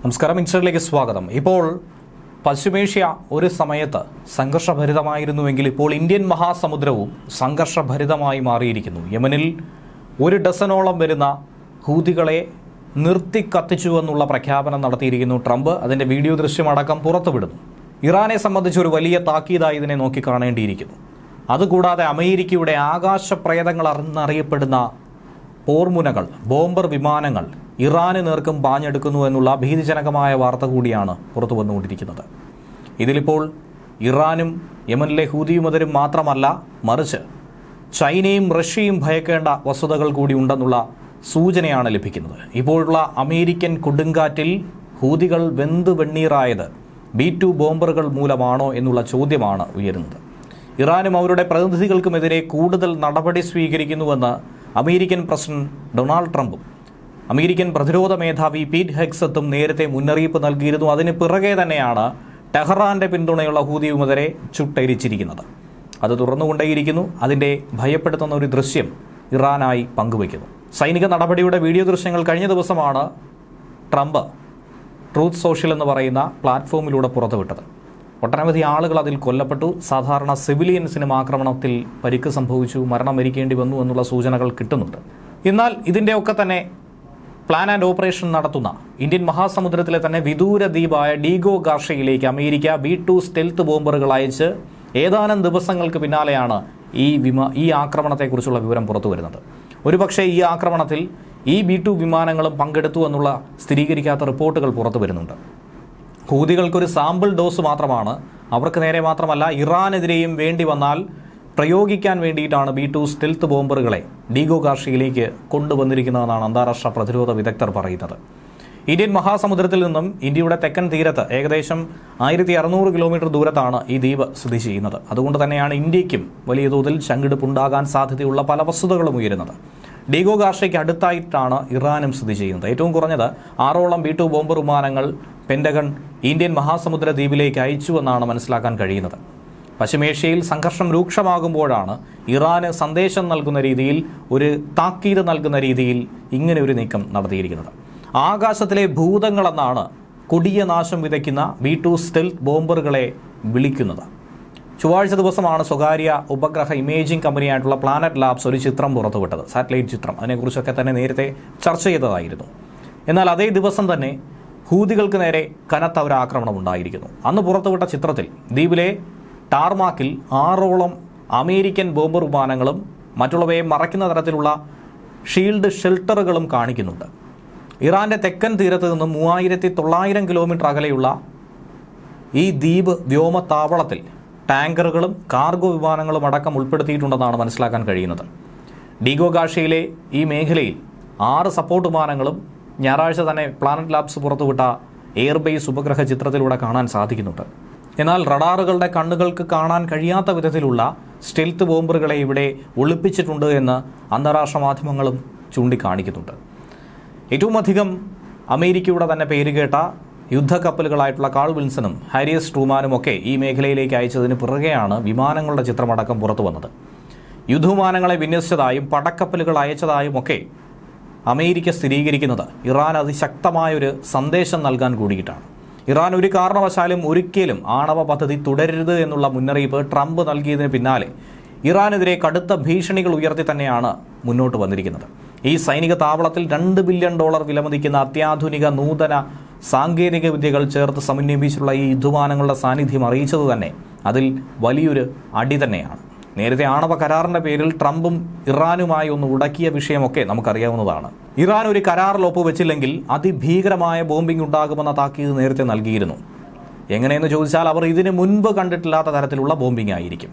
നമസ്കാരം, ഇൻസൈഡിലേക്ക് സ്വാഗതം. ഇപ്പോൾ പശ്ചിമേഷ്യ ഒരു സമയത്ത് സംഘർഷഭരിതമായിരുന്നുവെങ്കിൽ ഇപ്പോൾ ഇന്ത്യൻ മഹാസമുദ്രവും സംഘർഷഭരിതമായി മാറിയിരിക്കുന്നു. യമനിൽ 1 ഡസനോളം വരുന്ന ഹൂതികളെ നിർത്തിക്കത്തിച്ചുവെന്നുള്ള പ്രഖ്യാപനം നടത്തിയിരിക്കുന്നു ട്രംപ്. അതിൻ്റെ വീഡിയോ ദൃശ്യമടക്കം പുറത്തുവിടുന്നു. ഇറാനെ സംബന്ധിച്ചൊരു വലിയ താക്കീതായി ഇതിനെ നോക്കിക്കാണേണ്ടിയിരിക്കുന്നു. അതുകൂടാതെ അമേരിക്കയുടെ ആകാശപ്രേതങ്ങൾ എന്നറിയപ്പെടുന്ന പോർമുനകൾ, ബോംബർ വിമാനങ്ങൾ ഇറാന് നേർക്കും പാഞ്ഞെടുക്കുന്നു എന്നുള്ള ഭീതിജനകമായ വാർത്ത കൂടിയാണ് പുറത്തു വന്നുകൊണ്ടിരിക്കുന്നത്. ഇതിലിപ്പോൾ ഇറാനും യമനിലെ ഹൂതിയുമതരും മാത്രമല്ല, മറിച്ച് ചൈനയും റഷ്യയും ഭയക്കേണ്ട വസ്തുതകൾ കൂടി ഉണ്ടെന്നുള്ള സൂചനയാണ് ലഭിക്കുന്നത്. ഇപ്പോഴുള്ള അമേരിക്കൻ കൊടുങ്കാറ്റിൽ ഹൂതികൾ വെന്ത് വെണ്ണീറായത് B-2 ബോംബറുകൾ മൂലമാണോ എന്നുള്ള ചോദ്യമാണ് ഉയരുന്നത്. ഇറാനും അവരുടെ പ്രതിനിധികൾക്കുമെതിരെ കൂടുതൽ നടപടി സ്വീകരിക്കുന്നുവെന്ന് അമേരിക്കൻ പ്രസിഡന്റ് ഡൊണാൾഡ് ട്രംപും അമേരിക്കൻ പ്രതിരോധ മേധാവി പീറ്റ് ഹെഗ്സത്തും നേരത്തെ മുന്നറിയിപ്പ് നൽകിയിരുന്നു. അതിന് പിറകെ തന്നെയാണ് ടെഹ്റാന്റെ പിന്തുണയുള്ള ഹൂതിയുമെതിരെ ചുട്ടരിച്ചിരിക്കുന്നത്. അത് തുറന്നുകൊണ്ടേയിരിക്കുന്നു. അതിൻ്റെ ഭയപ്പെടുത്തുന്ന ഒരു ദൃശ്യം ഇറാനായി പങ്കുവയ്ക്കുന്നു. സൈനിക നടപടിയുടെ വീഡിയോ ദൃശ്യങ്ങൾ കഴിഞ്ഞ ദിവസമാണ് ട്രംപ് ട്രൂത്ത് സോഷ്യൽ എന്ന് പറയുന്ന പ്ലാറ്റ്ഫോമിലൂടെ പുറത്തുവിട്ടത്. ഒട്ടനവധി ആളുകൾ അതിൽ കൊല്ലപ്പെട്ടു. സാധാരണ സിവിലിയൻസിനും ആക്രമണത്തിൽ പരിക്ക് സംഭവിച്ചു, മരണം വരിക്കേണ്ടി വന്നു എന്നുള്ള സൂചനകൾ കിട്ടുന്നുണ്ട്. എന്നാൽ ഇതിൻ്റെയൊക്കെ തന്നെ പ്ലാൻ ആൻഡ് ഓപ്പറേഷൻ നടത്തുന്ന ഇന്ത്യൻ മഹാസമുദ്രത്തിലെ തന്നെ വിദൂര ദ്വീപായ ഡീഗോ ഗാർഷയിലേക്ക് അമേരിക്ക B-2 സ്റ്റെൽത്ത് ബോംബറുകൾ അയച്ച് ഏതാനും ദിവസങ്ങൾക്ക് പിന്നാലെയാണ് ഈ ആക്രമണത്തെക്കുറിച്ചുള്ള വിവരം പുറത്തു വരുന്നത്. ഒരുപക്ഷെ ഈ ആക്രമണത്തിൽ ഈ B-2 വിമാനങ്ങളും പങ്കെടുത്തു എന്നുള്ള സ്ഥിരീകരിക്കാത്ത റിപ്പോർട്ടുകൾ പുറത്തു വരുന്നുണ്ട്. ഹൂതികൾക്കൊരു സാമ്പിൾ ഡോസ് മാത്രമാണ്. അവർക്ക് നേരെ മാത്രമല്ല, ഇറാനെതിരെയും വേണ്ടി വന്നാൽ പ്രയോഗിക്കാൻ വേണ്ടിയിട്ടാണ് B-2 സ്റ്റെൽത്ത് ബോംബറുകളെ ഡീഗോ ഗാർഷയിലേക്ക് കൊണ്ടുവന്നിരിക്കുന്നതെന്നാണ് അന്താരാഷ്ട്ര പ്രതിരോധ വിദഗ്ധർ പറയുന്നത്. ഇന്ത്യൻ മഹാസമുദ്രത്തിൽ നിന്നും ഇന്ത്യയുടെ തെക്കൻ തീരത്ത് ഏകദേശം 1600 കിലോമീറ്റർ ദൂരത്താണ് ഈ ദ്വീപ് സ്ഥിതി ചെയ്യുന്നത്. അതുകൊണ്ട് തന്നെയാണ് ഇന്ത്യയ്ക്കും വലിയ തോതിൽ ചങ്കിടിപ്പുണ്ടാകാൻ സാധ്യതയുള്ള പല വസ്തുതകളും ഉയരുന്നത്. ഡീഗോ ഗാർഷയ്ക്ക് അടുത്തായിട്ടാണ് ഇറാനും സ്ഥിതി ചെയ്യുന്നത്. ഏറ്റവും കുറഞ്ഞത് 6ഓളം B-2 ബോംബർ വിമാനങ്ങൾ പെന്റഗൺ ഇന്ത്യൻ മഹാസമുദ്ര ദ്വീപിലേക്ക് അയച്ചുവെന്നാണ് മനസ്സിലാക്കാൻ കഴിയുന്നത്. പശ്ചിമേഷ്യയിൽ സംഘർഷം രൂക്ഷമാകുമ്പോഴാണ് ഇറാന് സന്ദേശം നൽകുന്ന രീതിയിൽ, ഒരു താക്കീത് നൽകുന്ന രീതിയിൽ ഇങ്ങനെ ഒരു നീക്കം നടത്തിയിരിക്കുന്നത്. ആകാശത്തിലെ ഭൂതങ്ങളെന്നാണ് കൊടിയ നാശം വിതയ്ക്കുന്ന B-2 സ്റ്റെൽത്ത് ബോംബറുകളെ വിളിക്കുന്നത്. ചൊവ്വാഴ്ച ദിവസമാണ് സ്വകാര്യ ഉപഗ്രഹ ഇമേജിംഗ് കമ്പനിയായിട്ടുള്ള പ്ലാനറ്റ് ലാബ്സ് ഒരു ചിത്രം പുറത്തുവിട്ടത്, സാറ്റലൈറ്റ് ചിത്രം. അതിനെക്കുറിച്ചൊക്കെ തന്നെ നേരത്തെ ചർച്ച ചെയ്തതായിരുന്നു. എന്നാൽ അതേ ദിവസം തന്നെ ഹൂതികൾക്ക് നേരെ കനത്ത ഒരു ആക്രമണം ഉണ്ടായിരിക്കുന്നു. അന്ന് പുറത്തുവിട്ട ചിത്രത്തിൽ ദ്വീപിലെ ടാർമാക്കിൽ 6ഓളം അമേരിക്കൻ ബോംബർ വിമാനങ്ങളും മറ്റുള്ളവയെ മറയ്ക്കുന്ന തരത്തിലുള്ള ഷീൽഡ് ഷെൽട്ടറുകളും കാണിക്കുന്നുണ്ട്. ഇറാന്റെ തെക്കൻ തീരത്ത് നിന്നും 3900 കിലോമീറ്റർ അകലെയുള്ള ഈ ദ്വീപ് വ്യോമത്താവളത്തിൽ ടാങ്കറുകളും കാർഗോ വിമാനങ്ങളും അടക്കം ഉൾപ്പെടുത്തിയിട്ടുണ്ടെന്നാണ് മനസ്സിലാക്കാൻ കഴിയുന്നത്. ഡീഗോ ഗാർഷയിലെ ഈ മേഖലയിൽ 6 സപ്പോർട്ട് വിമാനങ്ങളും ഞായറാഴ്ച തന്നെ പ്ലാനറ്റ് ലാബ്സ് പുറത്തുവിട്ട എയർബേസ് ഉപഗ്രഹ ചിത്രത്തിലൂടെ കാണാൻ സാധിക്കുന്നുണ്ട്. എന്നാൽ റഡാറുകളുടെ കണ്ണുകൾക്ക് കാണാൻ കഴിയാത്ത വിധത്തിലുള്ള സ്റ്റെൽത്ത് ബോംബറുകളെ ഇവിടെ ഒളിപ്പിച്ചിട്ടുണ്ട് എന്ന് അന്താരാഷ്ട്ര മാധ്യമങ്ങളും ചൂണ്ടിക്കാണിക്കുന്നുണ്ട്. ഏറ്റവും അധികം അമേരിക്കയുടെ തന്നെ പേരുകേട്ട യുദ്ധക്കപ്പലുകളായിട്ടുള്ള കാൾ വിൽസണും ഹാരിയസ് ട്രൂമാനും ഒക്കെ ഈ മേഖലയിലേക്ക് അയച്ചതിന് പിറകെയാണ് വിമാനങ്ങളുടെ ചിത്രമടക്കം പുറത്തു വന്നത്. യുദ്ധവിമാനങ്ങളെ വിന്യസിച്ചതായും പടക്കപ്പലുകൾ അയച്ചതായും ഒക്കെ അമേരിക്ക സ്ഥിരീകരിക്കുന്നത് ഇറാൻ അതിശക്തമായൊരു സന്ദേശം നൽകാൻ കൂടിയിട്ടാണ്. ഇറാൻ ഒരു കാരണവശാലും ഒരിക്കലും ആണവ പദ്ധതി തുടരരുത് എന്നുള്ള മുന്നറിയിപ്പ് ട്രംപ് നൽകിയതിന് പിന്നാലെ ഇറാനെതിരെ കടുത്ത ഭീഷണികൾ ഉയർത്തി തന്നെയാണ് മുന്നോട്ട് വന്നിരിക്കുന്നത്. ഈ സൈനിക താവളത്തിൽ $2 ബില്യൺ വിലമതിക്കുന്ന അത്യാധുനിക നൂതന സാങ്കേതിക വിദ്യകൾ ചേർത്ത് സമന്വയിപ്പിച്ചുള്ള ഈ യുദ്ധവിമാനങ്ങളുടെ സാന്നിധ്യം അറിയിച്ചത് തന്നെ അതിൽ വലിയൊരു അടി തന്നെയാണ്. നേരത്തെ ആണവ കരാറിന്റെ പേരിൽ ട്രംപും ഇറാനുമായി ഒന്ന് ഉടക്കിയ വിഷയമൊക്കെ നമുക്കറിയാവുന്നതാണ്. ഇറാൻ ഒരു കരാറിൽ ഒപ്പുവെച്ചില്ലെങ്കിൽ അതിഭീകരമായ ബോംബിംഗ് ഉണ്ടാകുമെന്ന താക്കീത് നേരത്തെ നൽകിയിരുന്നു. എങ്ങനെയെന്ന് ചോദിച്ചാൽ അവർ ഇതിന് മുൻപ് കണ്ടിട്ടില്ലാത്ത തരത്തിലുള്ള ബോംബിംഗ് ആയിരിക്കും.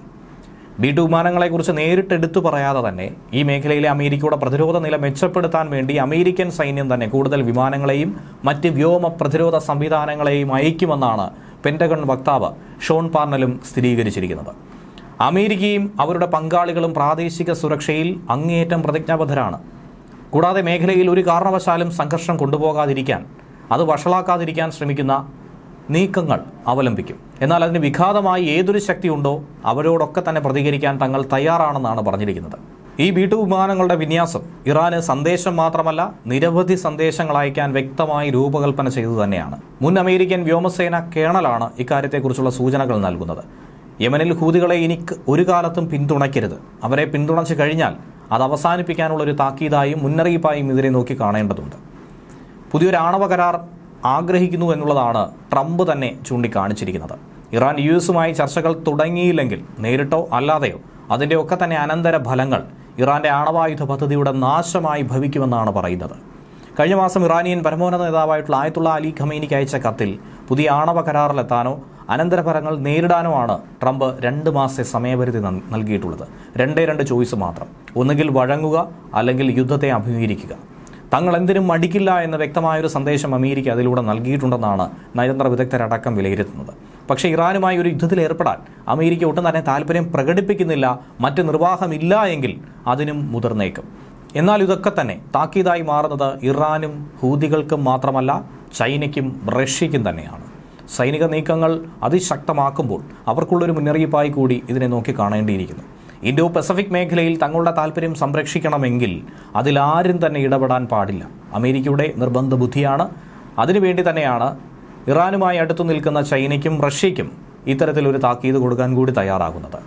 B-2 വിമാനങ്ങളെക്കുറിച്ച് നേരിട്ട് എടുത്തു പറയാതെ തന്നെ ഈ മേഖലയിലെ അമേരിക്കയുടെ പ്രതിരോധ നില മെച്ചപ്പെടുത്താൻ വേണ്ടി അമേരിക്കൻ സൈന്യം തന്നെ കൂടുതൽ വിമാനങ്ങളെയും മറ്റ് വ്യോമ പ്രതിരോധ സംവിധാനങ്ങളെയും അയക്കുമെന്നാണ് പെന്റഗൺ വക്താവ് ഷോൺ പാർണലും സ്ഥിരീകരിച്ചിരിക്കുന്നത്. അമേരിക്കയും അവരുടെ പങ്കാളികളും പ്രാദേശിക സുരക്ഷയിൽ അങ്ങേയറ്റം പ്രതിജ്ഞാബദ്ധരാണ്. കൂടാതെ മേഖലയിൽ ഒരു കാരണവശാലും സംഘർഷം കൊണ്ടുപോകാതിരിക്കാൻ, അത് വഷളാക്കാതിരിക്കാൻ ശ്രമിക്കുന്ന നീക്കങ്ങൾ അവലംബിക്കും. എന്നാൽ അതിന് വിഘാതമായി ഏതൊരു ശക്തിയുണ്ടോ അവരോടൊക്കെ തന്നെ പ്രതികരിക്കാൻ തങ്ങൾ തയ്യാറാണെന്നാണ് പറഞ്ഞിരിക്കുന്നത്. ഈ B-2 വിമാനങ്ങളുടെ വിന്യാസം ഇറാന് സന്ദേശം മാത്രമല്ല നിരവധി സന്ദേശങ്ങൾ അയക്കാൻ വ്യക്തമായി രൂപകൽപ്പന ചെയ്തു തന്നെയാണ്. മുൻ അമേരിക്കൻ വ്യോമസേന കേണലാണ് ഇക്കാര്യത്തെക്കുറിച്ചുള്ള സൂചനകൾ നൽകുന്നത്. യമനിൽ ഹൂതികളെ ഇനി ഒരു കാലത്തും പിന്തുണയ്ക്കരുത്, അവരെ പിന്തുണച്ചു കഴിഞ്ഞാൽ അത് അവസാനിപ്പിക്കാനുള്ള ഒരു താക്കീതായും മുന്നറിയിപ്പായും ഇതിനെ നോക്കി കാണേണ്ടതുണ്ട്. പുതിയൊരു ആണവ കരാർ ആഗ്രഹിക്കുന്നു എന്നുള്ളതാണ് ട്രംപ് തന്നെ ചൂണ്ടിക്കാണിച്ചിരിക്കുന്നത്. ഇറാൻ US-ഉമായി ചർച്ചകൾ തുടങ്ങിയില്ലെങ്കിൽ നേരിട്ടോ അല്ലാതെയോ അതിൻ്റെയൊക്കെ തന്നെ അനന്തര ഫലങ്ങൾ ഇറാന്റെ ആണവായുധ പദ്ധതിയുടെ നാശമായി ഭവിക്കുമെന്നാണ് പറയുന്നത്. കഴിഞ്ഞ മാസം ഇറാനിയൻ പരമോന്നത നേതാവായിട്ടുള്ള ആയത്തുള്ള അലി ഖമീനിക്ക് അയച്ച കത്തിൽ പുതിയ ആണവ കരാറിലെത്താനോ അനന്തരഫലങ്ങൾ നേരിടാനോ ആണ് ട്രംപ് 2 മാസത്തെ സമയപരിധി നൽകിയിട്ടുള്ളത്. 2 ചോയ്സ് മാത്രം. ഒന്നുകിൽ വഴങ്ങുക, അല്ലെങ്കിൽ യുദ്ധത്തെ അഭിമുഖീകരിക്കുക. തങ്ങൾ എന്തിനും മടിക്കില്ല എന്ന വ്യക്തമായൊരു സന്ദേശം അമേരിക്ക അതിലൂടെ നൽകിയിട്ടുണ്ടെന്നാണ് നയതന്ത്ര വിദഗ്ധരടക്കം വിലയിരുത്തുന്നത്. പക്ഷേ ഇറാനുമായി ഒരു യുദ്ധത്തിൽ ഏർപ്പെടാൻ അമേരിക്ക ഒട്ടും തന്നെ താല്പര്യം പ്രകടിപ്പിക്കുന്നില്ല. മറ്റ് നിർവാഹമില്ല എങ്കിൽ അതിനും മുതിർന്നേക്കും. എന്നാൽ ഇതൊക്കെ തന്നെ താക്കീതായി മാറുന്നത് ഇറാനും ഹൂതികൾക്കും മാത്രമല്ല ചൈനയ്ക്കും റഷ്യയ്ക്കും തന്നെയാണ്. സൈനിക നീക്കങ്ങൾ അതിശക്തമാക്കുമ്പോൾ അവർക്കുള്ളൊരു മുന്നറിയിപ്പായി കൂടി ഇതിനെ നോക്കി കാണേണ്ടിയിരിക്കുന്നു. ഇൻഡോ പസഫിക് മേഖലയിൽ തങ്ങളുടെ താല്പര്യം സംരക്ഷിക്കണമെങ്കിൽ അതിലാരും തന്നെ ഇടപെടാൻ പാടില്ല. അമേരിക്കയുടെ നിർബന്ധ ബുദ്ധിയാണ്. അതിനുവേണ്ടി തന്നെയാണ് ഇറാനുമായി അടുത്തു നിൽക്കുന്ന ചൈനയ്ക്കും റഷ്യയ്ക്കും ഇത്തരത്തിലൊരു താക്കീത് കൊടുക്കാൻ കൂടി തയ്യാറാകുന്നത്.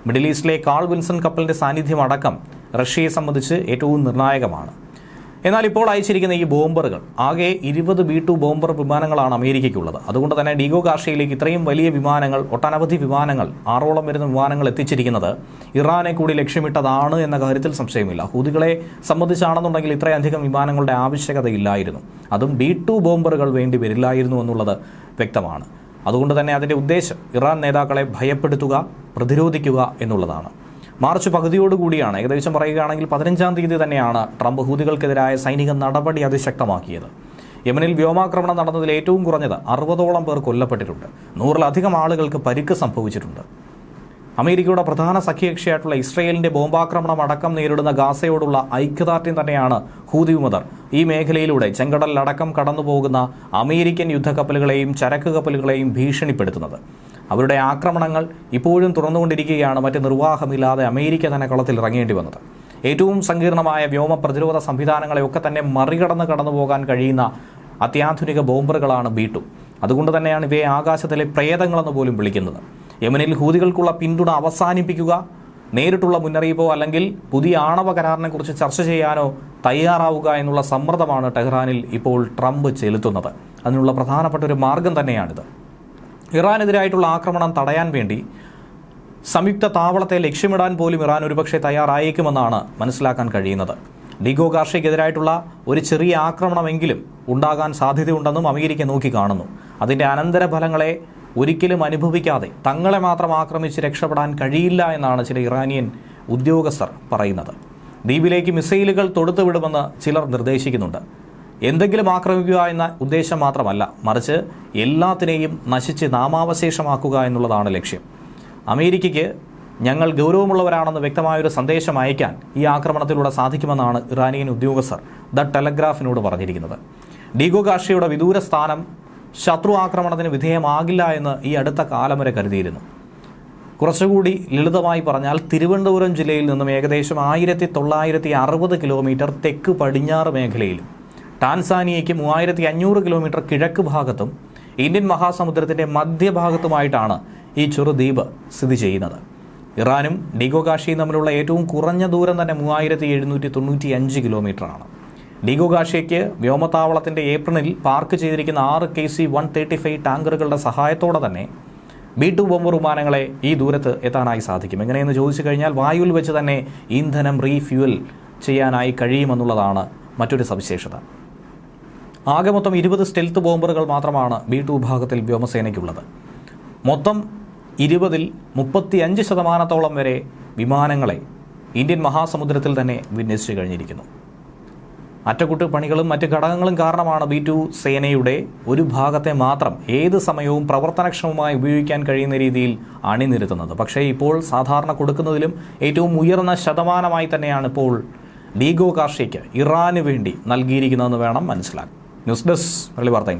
മിഡിൽ ഈസ്റ്റിലെ കാൾ വിൽസൺ കപ്പലിൻ്റെ സാന്നിധ്യം അടക്കം റഷ്യയെ സംബന്ധിച്ച് ഏറ്റവും നിർണായകമാണ്. എന്നാൽ ഇപ്പോൾ അയച്ചിരിക്കുന്ന ഈ ബോംബറുകൾ ആകെ 20 B-2 ബോംബർ വിമാനങ്ങളാണ് അമേരിക്കയ്ക്കുള്ളത്. അതുകൊണ്ട് തന്നെ ഡീഗോ ഗാർഷ്യയിലേക്ക് ഇത്രയും വലിയ വിമാനങ്ങൾ, ഒട്ടനവധി വിമാനങ്ങൾ, 6ഓളം വരുന്ന വിമാനങ്ങൾ എത്തിച്ചിരിക്കുന്നത് ഇറാനെ കൂടി ലക്ഷ്യമിട്ടതാണ് എന്ന കാര്യത്തിൽ സംശയമില്ല. ഹൂതികളെ സംബന്ധിച്ചാണെന്നുണ്ടെങ്കിൽ ഇത്രയധികം വിമാനങ്ങളുടെ ആവശ്യകതയില്ലായിരുന്നു. അതും B-2 ബോംബറുകൾ വേണ്ടി വരില്ലായിരുന്നു എന്നുള്ളത് വ്യക്തമാണ്. അതുകൊണ്ട് തന്നെ അതിൻ്റെ ഉദ്ദേശം ഇറാൻ നേതാക്കളെ ഭയപ്പെടുത്തുക, പ്രതിരോധിക്കുക എന്നുള്ളതാണ്. മാർച്ച് പകുതിയോടുകൂടിയാണ്, ഏകദേശം പറയുകയാണെങ്കിൽ 15-ാം തീയതി തന്നെയാണ് ട്രംപ് ഹൂതികൾക്കെതിരായ സൈനിക നടപടി അതിശക്തമാക്കിയത്. യമനിൽ വ്യോമാക്രമണം നടന്നതിൽ ഏറ്റവും കുറഞ്ഞത് 60ഓളം പേർ കൊല്ലപ്പെട്ടിട്ടുണ്ട്. 100-ലധികം ആളുകൾക്ക് പരിക്ക് സംഭവിച്ചിട്ടുണ്ട്. അമേരിക്കയുടെ പ്രധാന സഖ്യകക്ഷിയായിട്ടുള്ള ഇസ്രയേലിന്റെ ബോംബാക്രമണം അടക്കം നേരിടുന്ന ഗാസയോടുള്ള ഐക്യദാർഢ്യം തന്നെയാണ് ഹൂതി വിമതർ ഈ മേഖലയിലൂടെ ചെങ്കടലിലടക്കം കടന്നുപോകുന്ന അമേരിക്കൻ യുദ്ധക്കപ്പലുകളെയും ചരക്ക് കപ്പലുകളെയും ഭീഷണിപ്പെടുത്തുന്നത്. അവരുടെ ആക്രമണങ്ങൾ ഇപ്പോഴും തുറന്നുകൊണ്ടിരിക്കുകയാണ്. മറ്റ് നിർവാഹമില്ലാതെ അമേരിക്ക തന്നെ കളത്തിൽ ഇറങ്ങേണ്ടി വന്നത്. ഏറ്റവും സങ്കീർണമായ വ്യോമ പ്രതിരോധ സംവിധാനങ്ങളെയൊക്കെ തന്നെ മറികടന്ന് കടന്നുപോകാൻ കഴിയുന്ന അത്യാധുനിക ബോംബറുകളാണ് B-2. അതുകൊണ്ട് തന്നെയാണ് ഇവയെ ആകാശത്തിലെ പ്രേതങ്ങളെന്ന് പോലും വിളിക്കുന്നത്. യമനിൽ ഹൂതികൾക്കുള്ള പിന്തുണ അവസാനിപ്പിക്കുക, നേരിട്ടുള്ള മുന്നറിയിപ്പോ അല്ലെങ്കിൽ പുതിയ ആണവ കരാറിനെക്കുറിച്ച് ചർച്ച ചെയ്യാനോ തയ്യാറാവുക എന്നുള്ള സമ്മർദ്ദമാണ് ടെഹ്റാനിൽ ഇപ്പോൾ ട്രംപ് ചെലുത്തുന്നത്. അതിനുള്ള പ്രധാനപ്പെട്ട ഒരു മാർഗം തന്നെയാണിത്. ഇറാനെതിരായിട്ടുള്ള ആക്രമണം തടയാൻ വേണ്ടി സംയുക്ത താവളത്തെ ലക്ഷ്യമിടാൻ പോലും ഇറാൻ ഒരുപക്ഷെ തയ്യാറായേക്കുമെന്നാണ് മനസ്സിലാക്കാൻ കഴിയുന്നത്. ഡീഗോ ഗാർഷ്യയ്ക്കെതിരായിട്ടുള്ള ഒരു ചെറിയ ആക്രമണമെങ്കിലും ഉണ്ടാകാൻ സാധ്യതയുണ്ടെന്നും അമേരിക്ക നോക്കി കാണുന്നു. അതിൻ്റെ അനന്തരഫലങ്ങളെ ഒരിക്കലും അനുഭവിക്കാതെ തങ്ങളെ മാത്രം ആക്രമിച്ച് രക്ഷപ്പെടാൻ കഴിയില്ല എന്നാണ് ചില ഇറാനിയൻ ഉദ്യോഗസ്ഥർ പറയുന്നത്. ദ്വീപിലേക്ക് മിസൈലുകൾ തൊടുത്തുവിടുമെന്ന് ചിലർ നിർദ്ദേശിക്കുന്നുണ്ട്. എന്തെങ്കിലും ആക്രമിക്കുക എന്ന ഉദ്ദേശം മാത്രമല്ല, മറിച്ച് എല്ലാത്തിനെയും നശിച്ച് നാമാവശേഷമാക്കുക എന്നുള്ളതാണ് ലക്ഷ്യം. അമേരിക്കയ്ക്ക് ഞങ്ങൾ ഗൗരവമുള്ളവരാണെന്ന് വ്യക്തമായൊരു സന്ദേശം അയക്കാൻ ഈ ആക്രമണത്തിലൂടെ സാധിക്കുമെന്നാണ് ഇറാനിയൻ ഉദ്യോഗസ്ഥർ ദ ടെലഗ്രാഫിനോട് പറഞ്ഞിരിക്കുന്നത്. ഡീഗോ ഗാർഷ്യയുടെ വിദൂര സ്ഥാനം ശത്രു ആക്രമണത്തിന് വിധേയമാകില്ല എന്ന് ഈ അടുത്ത കാലം വരെ കരുതിയിരുന്നു. കുറച്ചുകൂടി ലളിതമായി പറഞ്ഞാൽ തിരുവനന്തപുരം ജില്ലയിൽ നിന്നും ഏകദേശം 1960 കിലോമീറ്റർ തെക്ക് പടിഞ്ഞാറ് മേഖലയിലും ടാൻസാനിയയ്ക്ക് 3500 കിലോമീറ്റർ കിഴക്ക് ഭാഗത്തും ഇന്ത്യൻ മഹാസമുദ്രത്തിൻ്റെ മധ്യഭാഗത്തുമായിട്ടാണ് ഈ ചെറുദ്വീപ് സ്ഥിതി ചെയ്യുന്നത്. ഇറാനും ഡീഗോ ഗാർഷ്യയും തമ്മിലുള്ള ഏറ്റവും കുറഞ്ഞ ദൂരം തന്നെ 3795 കിലോമീറ്ററാണ്. ഡീഗോ ഗാർഷ്യയ്ക്ക് വ്യോമത്താവളത്തിൻ്റെ ഏപ്രിലിൽ പാർക്ക് ചെയ്തിരിക്കുന്ന 6 KC-135 ടാങ്കറുകളുടെ സഹായത്തോടെ തന്നെ B-2 ബോംബർ വിമാനങ്ങളെ ഈ ദൂരത്ത് എത്താനായി സാധിക്കും. എങ്ങനെയെന്ന് ചോദിച്ചു കഴിഞ്ഞാൽ വായുവിൽ വെച്ച് തന്നെ ഇന്ധനം റീഫ്യൂവൽ ചെയ്യാനായി കഴിയുമെന്നുള്ളതാണ് മറ്റൊരു സവിശേഷത. ആകെ മൊത്തം 20 സ്റ്റെൽത്ത് ബോംബറുകൾ മാത്രമാണ് B-2 വിഭാഗത്തിൽ വ്യോമസേനയ്ക്കുള്ളത്. മൊത്തം 20-ൽ 35% വരെ വിമാനങ്ങളെ ഇന്ത്യൻ മഹാസമുദ്രത്തിൽ തന്നെ വിന്യസിച്ചു കഴിഞ്ഞിരിക്കുന്നു. അറ്റകുറ്റപ്പണികളും മറ്റ് ഘടകങ്ങളും കാരണമാണ് B-2 സേനയുടെ ഒരു ഭാഗത്തെ മാത്രം ഏത് സമയവും പ്രവർത്തനക്ഷമമായി ഉപയോഗിക്കാൻ കഴിയുന്ന രീതിയിൽ അണിനിരത്തുന്നത്. പക്ഷേ ഇപ്പോൾ സാധാരണ കൊടുക്കുന്നതിലും ഏറ്റവും ഉയർന്ന ശതമാനമായി തന്നെയാണ് ഇപ്പോൾ ഡീഗോ ഗാർഷ്യയ്ക്ക് ഇറാന് വേണ്ടി നൽകിയിരിക്കുന്നതെന്ന് വേണം മനസ്സിലാക്കാൻ. ന്യൂസ് ഡെസ്ക് മലയാളി വാർത്ത.